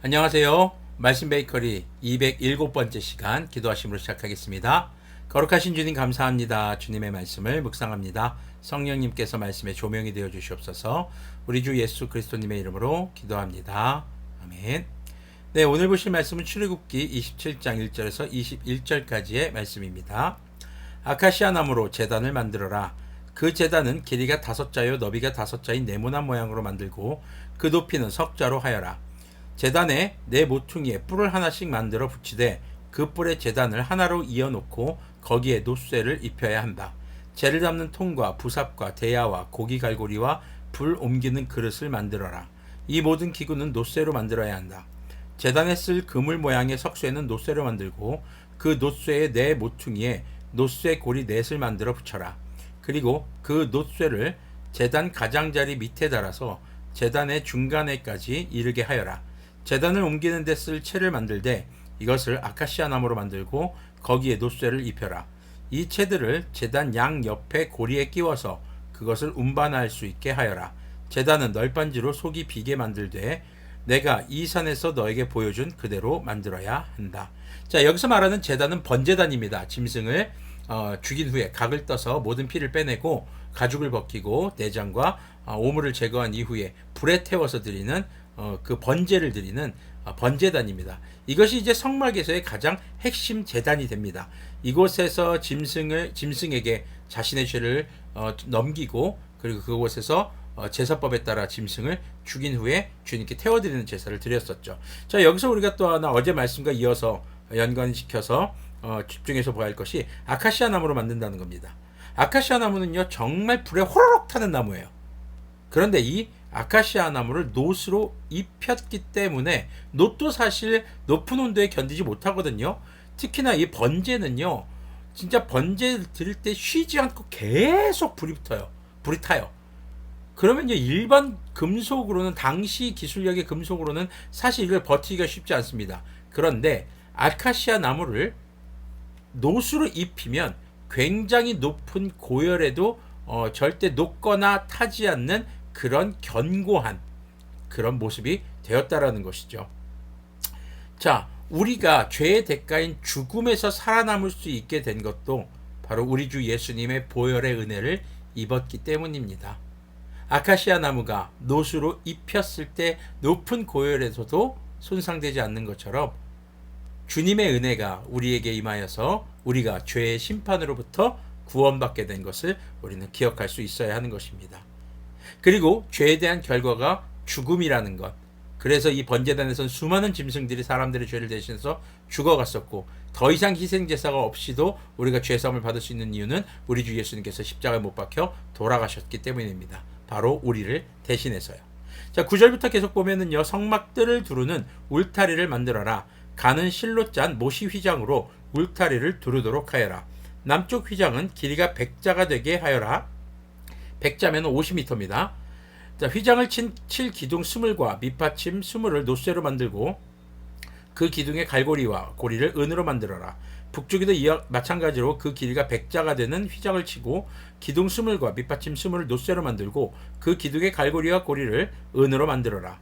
안녕하세요. 말씀 베이커리 207번째 시간 기도하심으로 시작하겠습니다. 거룩하신 주님 감사합니다. 주님의 말씀을 묵상합니다. 성령님께서 말씀에 조명이 되어 주시옵소서. 우리 주 예수 그리스도님의 이름으로 기도합니다. 아멘. 네, 오늘 보실 말씀은 출애굽기 27장 1절에서 21절까지의 말씀입니다. 아카시아 나무로 제단을 만들어라. 그 제단은 길이가 5자요 너비가 5자인 네모난 모양으로 만들고 그 높이는 석자로 하여라. 제단에 네 모퉁이에 뿔을 하나씩 만들어 붙이되 그 뿔에 제단을 하나로 이어놓고 거기에 놋쇠를 입혀야 한다. 재를 담는 통과 부삽과 대야와 고기 갈고리와 불 옮기는 그릇을 만들어라. 이 모든 기구는 놋쇠로 만들어야 한다. 제단에 쓸 그물 모양의 석쇠는 놋쇠로 만들고 그 놋쇠의 네 모퉁이에 놋쇠 고리 넷을 만들어 붙여라. 그리고 그 놋쇠를 제단 가장자리 밑에 달아서 제단의 중간에까지 이르게 하여라. 제단을 옮기는 데 쓸 채를 만들되 이것을 아카시아 나무로 만들고 거기에 놋쇠를 입혀라. 이 채들을 제단 양 옆에 고리에 끼워서 그것을 운반할 수 있게 하여라. 제단은 널빤지로 속이 비게 만들되 내가 이 산에서 너에게 보여준 그대로 만들어야 한다. 자, 여기서 말하는 제단은 번제단입니다. 짐승을 죽인 후에 각을 떠서 모든 피를 빼내고 가죽을 벗기고 내장과 오물을 제거한 이후에 불에 태워서 드리는 그 번제를 드리는 번제단입니다. 이것이 이제 성막에서의 가장 핵심 제단이 됩니다. 이곳에서 짐승에게 자신의 죄를 넘기고 그리고 그곳에서 제사법에 따라 짐승을 죽인 후에 주님께 태워드리는 제사를 드렸었죠. 자, 여기서 우리가 또 하나 어제 말씀과 이어서 연관시켜서 집중해서 보아야 할 것이 아카시아 나무로 만든다는 겁니다. 아카시아 나무는요 정말 불에 호로록 타는 나무예요. 그런데 이 아카시아 나무를 놋으로 입혔기 때문에 놋도 사실 높은 온도에 견디지 못하거든요. 특히나 이 번제는요 진짜 번제 드릴 때 쉬지 않고 계속 불이 붙어요. 불이 타요. 그러면요 일반 금속으로는 당시 기술력의 금속으로는 사실 이걸 버티기가 쉽지 않습니다. 그런데 아카시아 나무를 놋으로 입히면 굉장히 높은 고열에도 절대 녹거나 타지 않는 그런 견고한 그런 모습이 되었다라는 것이죠. 자, 우리가 죄의 대가인 죽음에서 살아남을 수 있게 된 것도 바로 우리 주 예수님의 보혈의 은혜를 입었기 때문입니다. 아카시아 나무가 놋으로 입혔을 때 높은 고열에서도 손상되지 않는 것처럼 주님의 은혜가 우리에게 임하여서 우리가 죄의 심판으로부터 구원받게 된 것을 우리는 기억할 수 있어야 하는 것입니다. 그리고 죄에 대한 결과가 죽음이라는 것. 그래서 이 번제단에서는 수많은 짐승들이 사람들의 죄를 대신해서 죽어갔었고 더 이상 희생제사가 없이도 우리가 죄사함을 받을 수 있는 이유는 우리 주 예수님께서 십자가에 못 박혀 돌아가셨기 때문입니다. 바로 우리를 대신해서요. 자, 9절부터 계속 보면은요. 성막들을 두르는 울타리를 만들어라. 가는 실로 짠 모시 휘장으로 울타리를 두르도록 하여라. 남쪽 휘장은 길이가 100자가 되게 하여라. 100자면 50m입니다. 자, 휘장을 칠 기둥 20과 밑받침 20을 놋쇠로 만들고 그 기둥의 갈고리와 고리를 은으로 만들어라. 북쪽에도 이와 마찬가지로 그 길이가 100자가 되는 휘장을 치고 기둥 20과 밑받침 20을 놋쇠로 만들고 그 기둥의 갈고리와 고리를 은으로 만들어라.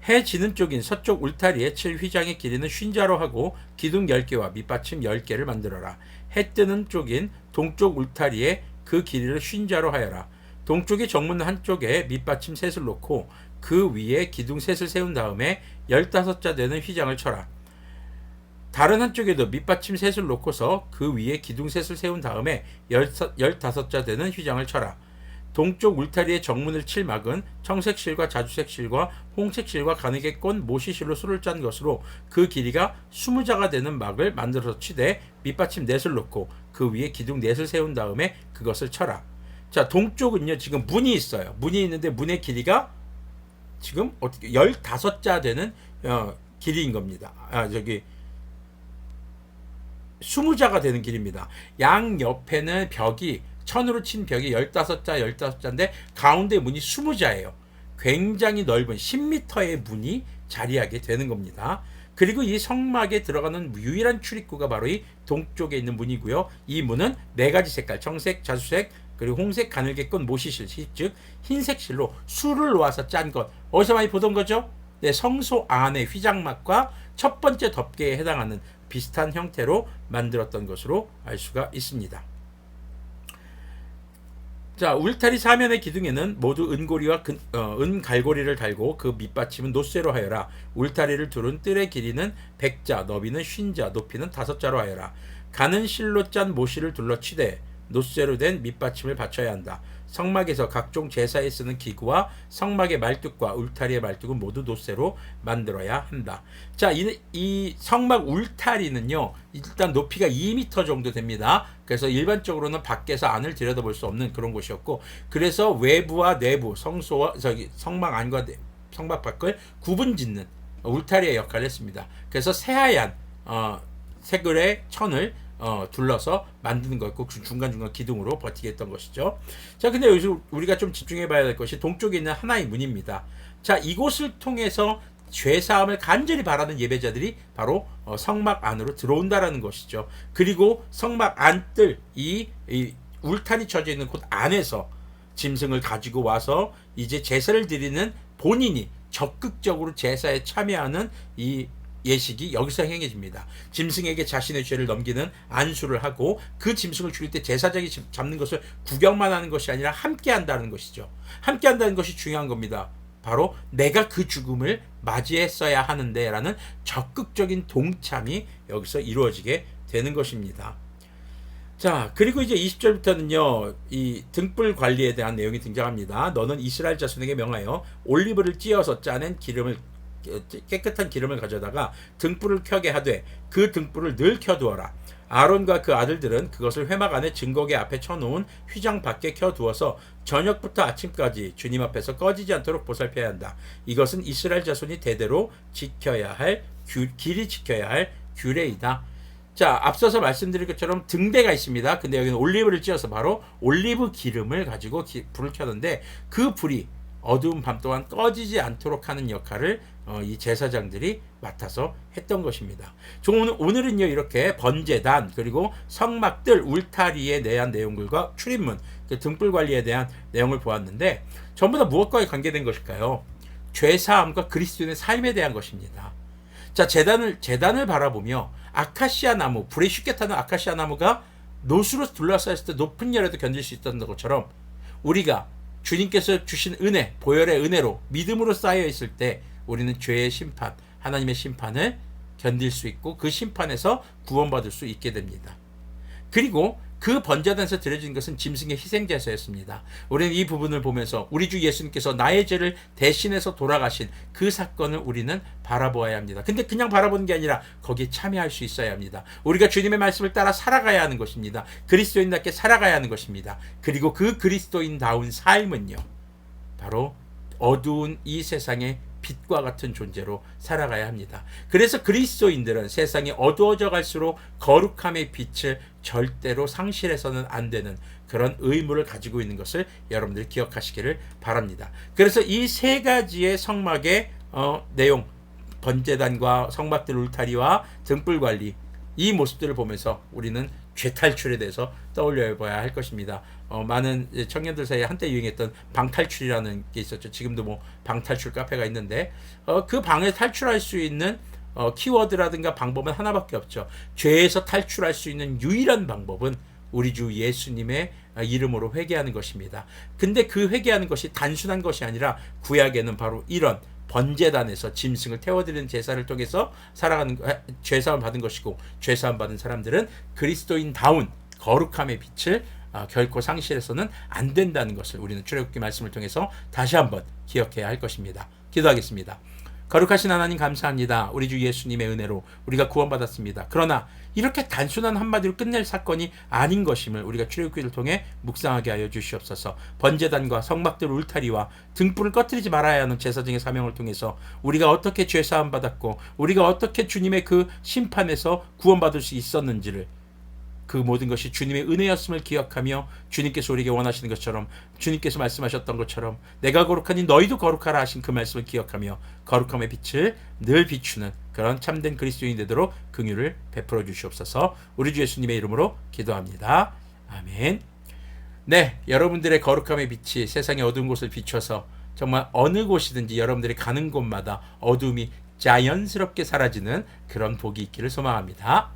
해 지는 쪽인 서쪽 울타리에 칠 휘장의 길이는 50자로 하고 기둥 10개와 밑받침 10개를 만들어라. 해 뜨는 쪽인 동쪽 울타리에 그 길이를 50자로 하여라. 동쪽의 정문 한쪽에 밑받침 셋을 놓고 그 위에 기둥 셋을 세운 다음에 15자 되는 휘장을 쳐라. 다른 한쪽에도 밑받침 셋을 놓고서 그 위에 기둥 셋을 세운 다음에 15자 되는 휘장을 쳐라. 동쪽 울타리의 정문을 칠 막은 청색실과 자주색실과 홍색실과 가늘게 꼰 모시실로 수를 짠 것으로 그 길이가 20자가 되는 막을 만들어서 치되 밑받침 넷을 놓고 그 위에 기둥 넷을 세운 다음에 그것을 쳐라. 자, 동쪽은요 지금 문이 있어요. 문이 있는데 문의 길이가 지금 어떻게 15자 되는 길이인 겁니다. 20자가 되는 길입니다. 양 옆에는 벽이 천으로 친 벽이 15자인데 가운데 문이 20자예요. 굉장히 넓은 10m의 문이 자리하게 되는 겁니다. 그리고 이 성막에 들어가는 유일한 출입구가 바로 이 동쪽에 있는 문이고요. 이 문은 4가지 색깔, 청색, 자주색, 그리고 홍색, 가늘게 꼰 모시실, 즉 흰색 실로 수를 놓아서 짠 것. 어디서 많이 보던 거죠? 성소 안의 휘장막과 첫 번째 덮개에 해당하는 비슷한 형태로 만들었던 것으로 알 수가 있습니다. 자, 울타리 사면의 기둥에는 모두 은고리와 은갈고리를 달고 그 밑받침은 노쇠로 하여라. 울타리를 두른 뜰의 길이는 100자, 너비는 50자, 높이는 5자로 하여라. 가는 실로 짠 모시를 둘러치되 노쇠로 된 밑받침을 받쳐야 한다. 성막에서 각종 제사에 쓰는 기구와 성막의 말뚝과 울타리의 말뚝은 모두 노쇠로 만들어야 한다. 자, 이 성막 울타리는요, 일단 높이가 2m 정도 됩니다. 그래서 일반적으로는 밖에서 안을 들여다볼 수 없는 그런 곳이었고, 그래서 외부와 내부, 성막 안과 성막 밖을 구분짓는 울타리의 역할을 했습니다. 그래서 새하얀 새글의 천을 둘러서 만드는 거였고, 그 중간중간 기둥으로 버티게 했던 것이죠. 자, 근데 여기서 우리가 좀 집중해 봐야 될 것이 동쪽에 있는 하나의 문입니다. 자, 이곳을 통해서 죄사함을 간절히 바라는 예배자들이 바로 성막 안으로 들어온다라는 것이죠. 그리고 성막 안뜰, 이 울타리 쳐져 있는 곳 안에서 짐승을 가지고 와서 이제 제사를 드리는 본인이 적극적으로 제사에 참여하는 이 예식이 여기서 행해집니다. 짐승에게 자신의 죄를 넘기는 안수를 하고, 그 짐승을 죽일 때 제사장이 잡는 것을 구경만 하는 것이 아니라 함께 한다는 것이죠. 함께 한다는 것이 중요한 겁니다. 바로 내가 그 죽음을 맞이했어야 하는데 라는 적극적인 동참이 여기서 이루어지게 되는 것입니다. 자, 그리고 이제 20절부터는요, 이 등불 관리에 대한 내용이 등장합니다. 너는 이스라엘 자손에게 명하여 올리브를 찧어서 짜낸 깨끗한 기름을 가져다가 등불을 켜게 하되 그 등불을 늘 켜두어라. 아론과 그 아들들은 그것을 회막 안에 증거계 앞에 쳐놓은 휘장 밖에 켜두어서 저녁부터 아침까지 주님 앞에서 꺼지지 않도록 보살펴야 한다. 이것은 이스라엘 자손이 대대로 길이 지켜야 할 규례이다. 자, 앞서서 말씀드린 것처럼 등대가 있습니다. 근데 여기는 올리브를 찧어서 바로 올리브 기름을 가지고 불을 켜는데, 그 불이 어두운 밤 동안 꺼지지 않도록 하는 역할을 이 제사장들이 맡아서 했던 것입니다. 오늘은요, 이렇게 번제단, 그리고 성막들, 울타리에 대한 내용들과 출입문, 등불 관리에 대한 내용을 보았는데, 전부 다 무엇과 관계된 것일까요? 죄사함과 그리스도인의 삶에 대한 것입니다. 자, 제단을 바라보며 아카시아 나무, 불에 쉽게 타는 아카시아 나무가 노수로 둘러싸였을 때 높은 열에도 견딜 수 있다는 것처럼, 우리가 주님께서 주신 은혜, 보혈의 은혜로 믿음으로 쌓여 있을 때 우리는 죄의 심판, 하나님의 심판을 견딜 수 있고, 그 심판에서 구원받을 수 있게 됩니다. 그리고 그 번제단에서 드려진 것은 짐승의 희생제사였습니다. 우리는 이 부분을 보면서 우리 주 예수님께서 나의 죄를 대신해서 돌아가신 그 사건을 우리는 바라보아야 합니다. 근데 그냥 바라보는 게 아니라 거기에 참여할 수 있어야 합니다. 우리가 주님의 말씀을 따라 살아가야 하는 것입니다. 그리스도인답게 살아가야 하는 것입니다. 그리고 그 그리스도인다운 삶은요, 바로 어두운 이 세상의 빛과 같은 존재로 살아가야 합니다. 그래서 그리스도인들은 세상이 어두워져 갈수록 거룩함의 빛을 절대로 상실해서는 안 되는 그런 의무를 가지고 있는 것을 여러분들 기억하시기를 바랍니다. 그래서 이 세 가지의 성막의 내용, 번제단과 성막들 울타리와 등불 관리, 이 모습들을 보면서 우리는 죄 탈출에 대해서 떠올려 봐야 할 것입니다. 많은 청년들 사이에 한때 유행했던 방탈출이라는 게 있었죠. 지금도 뭐 방탈출 카페가 있는데, 그 방을 탈출할 수 있는 키워드라든가 방법은 하나밖에 없죠. 죄에서 탈출할 수 있는 유일한 방법은 우리 주 예수님의 이름으로 회개하는 것입니다. 근데 그 회개하는 것이 단순한 것이 아니라 구약에는 바로 이런 번제단에서 짐승을 태워드리는 제사를 통해서 살아가는, 죄사함 받은 것이고, 죄사함 받은 사람들은 그리스도인다운 거룩함의 빛을 결코 상실해서는 안 된다는 것을 우리는 출애굽기 말씀을 통해서 다시 한번 기억해야 할 것입니다. 기도하겠습니다. 거룩하신 하나님, 감사합니다. 우리 주 예수님의 은혜로 우리가 구원받았습니다. 그러나 이렇게 단순한 한마디로 끝낼 사건이 아닌 것임을 우리가 출애굽기를 통해 묵상하게 하여 주시옵소서. 번제단과 성막들 울타리와 등불을 꺼뜨리지 말아야 하는 제사장의 사명을 통해서 우리가 어떻게 죄사함 받았고, 우리가 어떻게 주님의 그 심판에서 구원받을 수 있었는지를, 그 모든 것이 주님의 은혜였음을 기억하며, 주님께서 우리에게 원하시는 것처럼, 주님께서 말씀하셨던 것처럼 내가 거룩하니 너희도 거룩하라 하신 그 말씀을 기억하며 거룩함의 빛을 늘 비추는 그런 참된 그리스도인이 되도록 긍휼을 베풀어 주시옵소서. 우리 주 예수님의 이름으로 기도합니다. 아멘. 네, 여러분들의 거룩함의 빛이 세상의 어두운 곳을 비춰서 정말 어느 곳이든지 여러분들이 가는 곳마다 어둠이 자연스럽게 사라지는 그런 복이 있기를 소망합니다.